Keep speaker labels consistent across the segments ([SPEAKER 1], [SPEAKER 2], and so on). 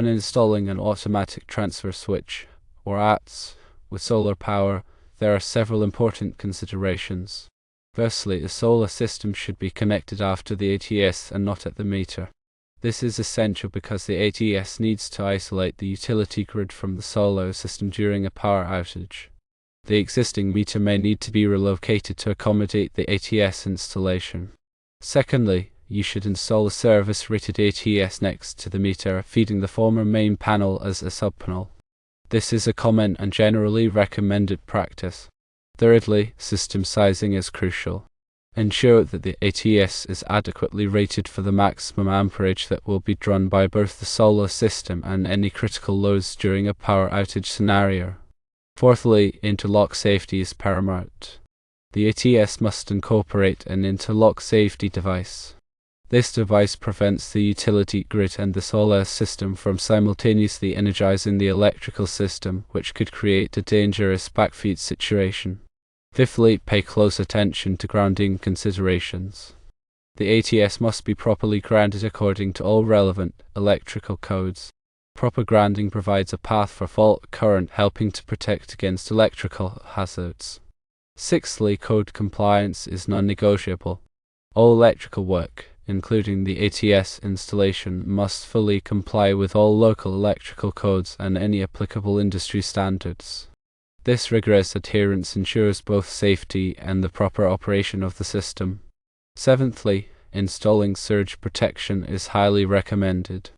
[SPEAKER 1] When installing an automatic transfer switch, or ATS, with solar power, there are several important considerations. Firstly, the solar system should be connected after the ATS and not at the meter. This is essential because the ATS needs to isolate the utility grid from the solar system during a power outage. The existing meter may need to be relocated to accommodate the ATS installation. Secondly, you should install a service-rated ATS next to the meter, feeding the former main panel as a subpanel. This is a common and generally recommended practice. Thirdly, system sizing is crucial. Ensure that the ATS is adequately rated for the maximum amperage that will be drawn by both the solar system and any critical loads during a power outage scenario. Fourthly, interlock safety is paramount. The ATS must incorporate an interlock safety device. This device prevents the utility grid and the solar system from simultaneously energizing the electrical system, which could create a dangerous backfeed situation. Fifthly, pay close attention to grounding considerations. The ATS must be properly grounded according to all relevant electrical codes. Proper grounding provides a path for fault current, helping to protect against electrical hazards. Sixthly, code compliance is non-negotiable. All electrical work, including the ATS installation, must fully comply with all local electrical codes and any applicable industry standards. This rigorous adherence ensures both safety and the proper operation of the system. Seventhly, installing surge protection is highly recommended.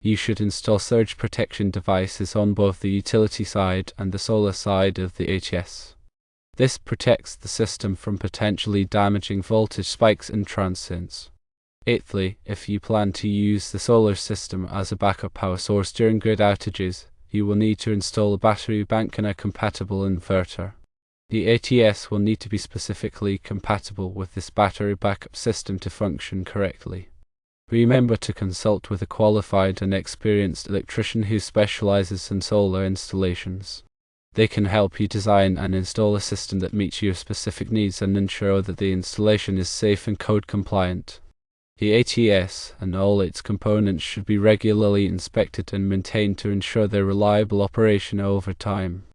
[SPEAKER 1] You should install surge protection devices on both the utility side and the solar side of the ATS. This protects the system from potentially damaging voltage spikes and transients. Eighthly, if you plan to use the solar system as a backup power source during grid outages, you will need to install a battery bank and a compatible inverter. The ATS will need to be specifically compatible with this battery backup system to function correctly. Remember to consult with a qualified and experienced electrician who specializes in solar installations. They can help you design and install a system that meets your specific needs and ensure that the installation is safe and code compliant. The ATS and all its components should be regularly inspected and maintained to ensure their reliable operation over time.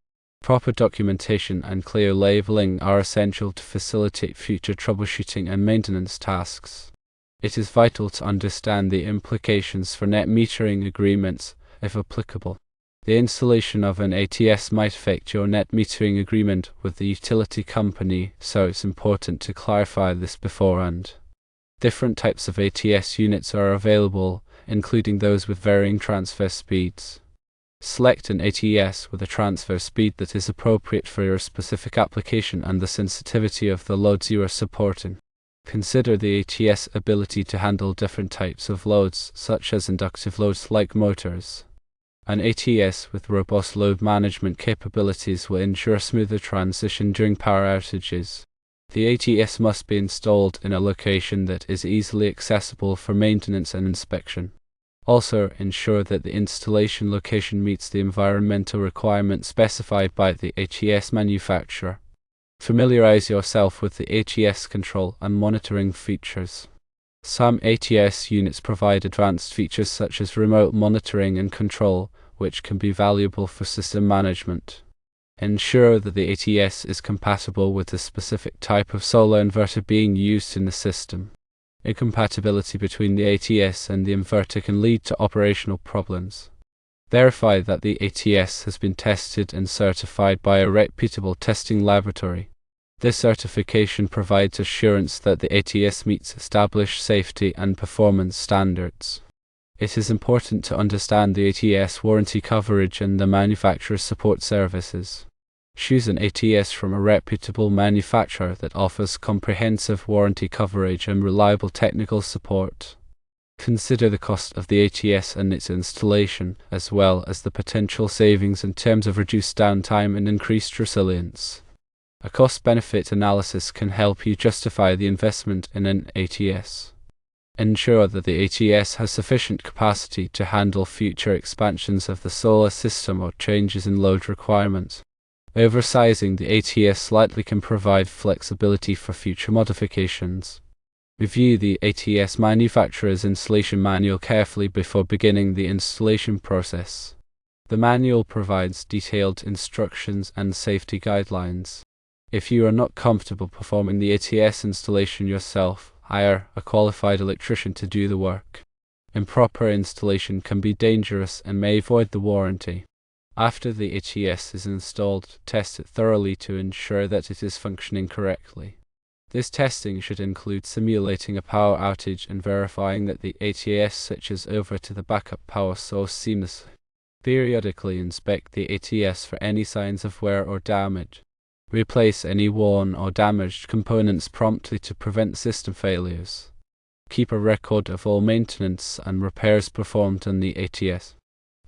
[SPEAKER 1] Proper documentation and clear labeling are essential to facilitate future troubleshooting and maintenance tasks. It is vital to understand the implications for net metering agreements, if applicable. The installation of an ATS might affect your net metering agreement with the utility company, so it's important to clarify this beforehand. Different types of ATS units are available, including those with varying transfer speeds. Select an ATS with a transfer speed that is appropriate for your specific application and the sensitivity of the loads you are supporting. Consider the ATS ability to handle different types of loads, such as inductive loads like motors. An ATS with robust load management capabilities will ensure a smoother transition during power outages. The ATS must be installed in a location that is easily accessible for maintenance and inspection. Also, ensure that the installation location meets the environmental requirements specified by the ATS manufacturer. Familiarize yourself with the ATS control and monitoring features. Some ATS units provide advanced features such as remote monitoring and control, which can be valuable for system management. Ensure that the ATS is compatible with the specific type of solar inverter being used in the system. Incompatibility between the ATS and the inverter can lead to operational problems. Verify that the ATS has been tested and certified by a reputable testing laboratory. This certification provides assurance that the ATS meets established safety and performance standards. It is important to understand the ATS warranty coverage and the manufacturer's support services. Choose an ATS from a reputable manufacturer that offers comprehensive warranty coverage and reliable technical support. Consider the cost of the ATS and its installation, as well as the potential savings in terms of reduced downtime and increased resilience. A cost-benefit analysis can help you justify the investment in an ATS. Ensure that the ATS has sufficient capacity to handle future expansions of the solar system or changes in load requirements. Oversizing the ATS slightly can provide flexibility for future modifications. Review the ATS manufacturer's installation manual carefully before beginning the installation process. The manual provides detailed instructions and safety guidelines. If you are not comfortable performing the ATS installation yourself, hire a qualified electrician to do the work. Improper installation can be dangerous and may void the warranty. After the ATS is installed, test it thoroughly to ensure that it is functioning correctly. This testing should include simulating a power outage and verifying that the ATS switches over to the backup power source seamlessly. Periodically inspect the ATS for any signs of wear or damage. Replace any worn or damaged components promptly to prevent system failures. Keep a record of all maintenance and repairs performed on the ATS.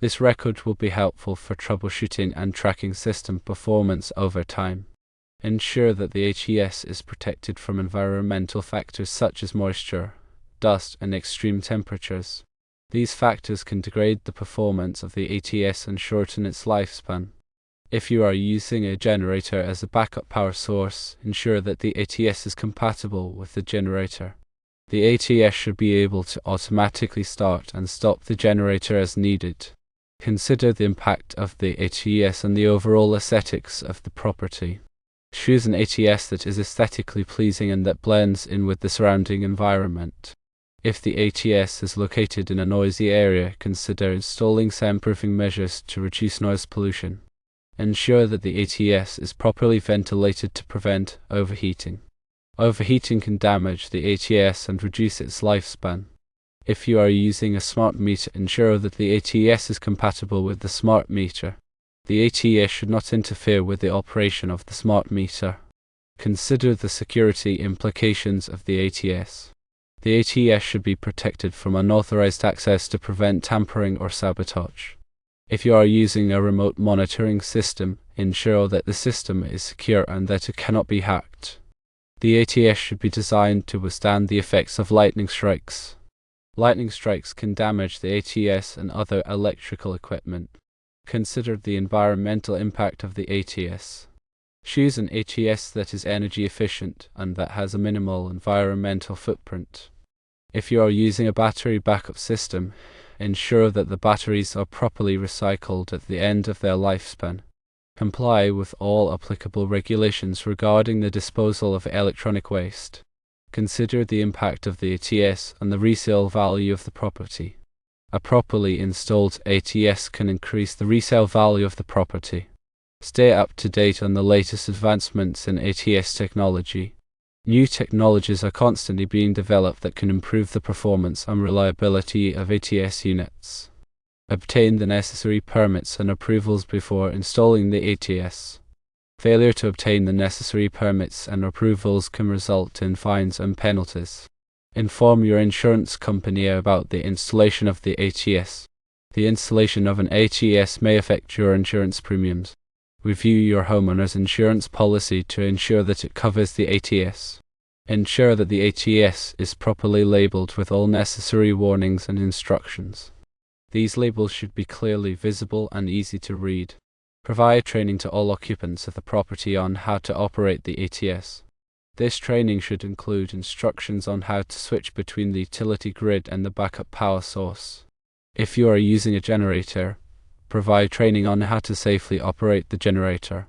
[SPEAKER 1] This record will be helpful for troubleshooting and tracking system performance over time. Ensure that the ATS is protected from environmental factors such as moisture, dust, and extreme temperatures. These factors can degrade the performance of the ATS and shorten its lifespan. If you are using a generator as a backup power source, ensure that the ATS is compatible with the generator. The ATS should be able to automatically start and stop the generator as needed. Consider the impact of the ATS on the overall aesthetics of the property. Choose an ATS that is aesthetically pleasing and that blends in with the surrounding environment. If the ATS is located in a noisy area, consider installing soundproofing measures to reduce noise pollution. Ensure that the ATS is properly ventilated to prevent overheating. Overheating can damage the ATS and reduce its lifespan. If you are using a smart meter, ensure that the ATS is compatible with the smart meter. The ATS should not interfere with the operation of the smart meter. Consider the security implications of the ATS. The ATS should be protected from unauthorized access to prevent tampering or sabotage. If you are using a remote monitoring system, ensure that the system is secure and that it cannot be hacked. The ATS should be designed to withstand the effects of lightning strikes. Lightning strikes can damage the ATS and other electrical equipment. Consider the environmental impact of the ATS. Choose an ATS that is energy efficient and that has a minimal environmental footprint. If you are using a battery backup system, ensure that the batteries are properly recycled at the end of their lifespan. Comply with all applicable regulations regarding the disposal of electronic waste. Consider the impact of the ATS on the resale value of the property. A properly installed ATS can increase the resale value of the property. Stay up to date on the latest advancements in ATS technology. New technologies are constantly being developed that can improve the performance and reliability of ATS units. Obtain the necessary permits and approvals before installing the ATS. Failure to obtain the necessary permits and approvals can result in fines and penalties. Inform your insurance company about the installation of the ATS. The installation of an ATS may affect your insurance premiums. Review your homeowner's insurance policy to ensure that it covers the ATS. Ensure that the ATS is properly labeled with all necessary warnings and instructions. These labels should be clearly visible and easy to read. Provide training to all occupants of the property on how to operate the ATS. This training should include instructions on how to switch between the utility grid and the backup power source. If you are using a generator, provide training on how to safely operate the generator.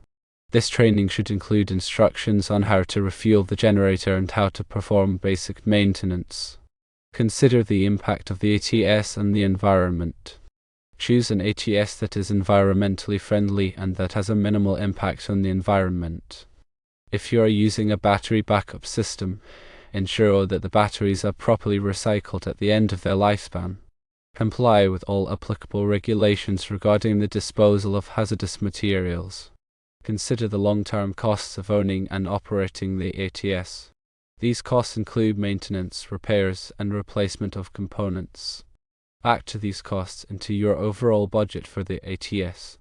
[SPEAKER 1] This training should include instructions on how to refuel the generator and how to perform basic maintenance. Consider the impact of the ATS on the environment. Choose an ATS that is environmentally friendly and that has a minimal impact on the environment. If you are using a battery backup system, ensure that the batteries are properly recycled at the end of their lifespan. Comply with all applicable regulations regarding the disposal of hazardous materials. Consider the long-term costs of owning and operating the ATS. These costs include maintenance, repairs, and replacement of components. Factor these costs into your overall budget for the ATS.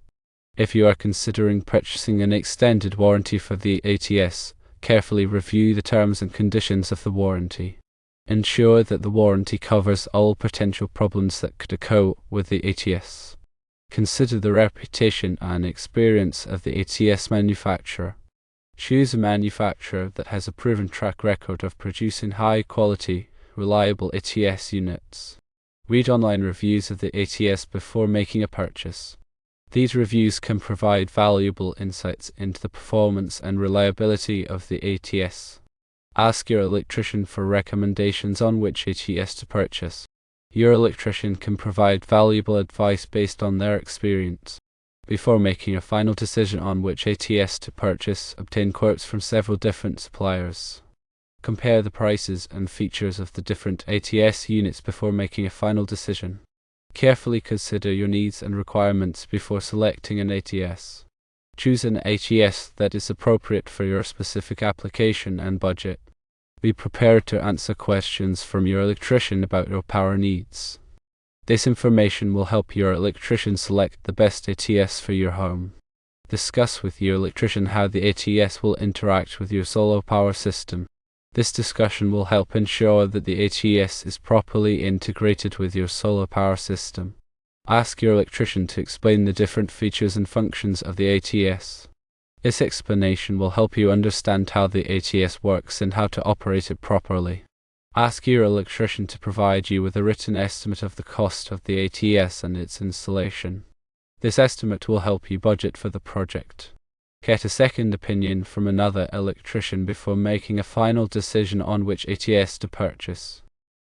[SPEAKER 1] If you are considering purchasing an extended warranty for the ATS, carefully review the terms and conditions of the warranty. Ensure that the warranty covers all potential problems that could occur with the ATS. Consider the reputation and experience of the ATS manufacturer. Choose a manufacturer that has a proven track record of producing high-quality, reliable ATS units. Read online reviews of the ATS before making a purchase. These reviews can provide valuable insights into the performance and reliability of the ATS. Ask your electrician for recommendations on which ATS to purchase. Your electrician can provide valuable advice based on their experience. Before making a final decision on which ATS to purchase, obtain quotes from several different suppliers. Compare the prices and features of the different ATS units before making a final decision. Carefully consider your needs and requirements before selecting an ATS. Choose an ATS that is appropriate for your specific application and budget. Be prepared to answer questions from your electrician about your power needs. This information will help your electrician select the best ATS for your home. Discuss with your electrician how the ATS will interact with your solar power system. This discussion will help ensure that the ATS is properly integrated with your solar power system. Ask your electrician to explain the different features and functions of the ATS. This explanation will help you understand how the ATS works and how to operate it properly. Ask your electrician to provide you with a written estimate of the cost of the ATS and its installation. This estimate will help you budget for the project. Get a second opinion from another electrician before making a final decision on which ATS to purchase.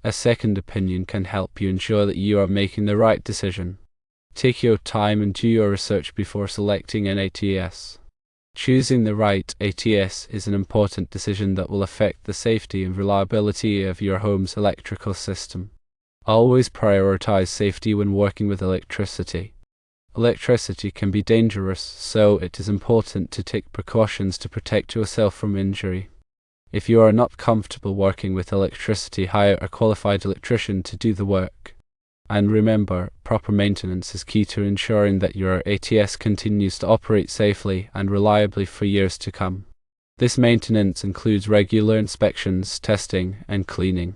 [SPEAKER 1] A second opinion can help you ensure that you are making the right decision. Take your time and do your research before selecting an ATS. Choosing the right ATS is an important decision that will affect the safety and reliability of your home's electrical system. Always prioritize safety when working with electricity. Electricity can be dangerous, so it is important to take precautions to protect yourself from injury. If you are not comfortable working with electricity, hire a qualified electrician to do the work. And remember, proper maintenance is key to ensuring that your ATS continues to operate safely and reliably for years to come. This maintenance includes regular inspections, testing, and cleaning.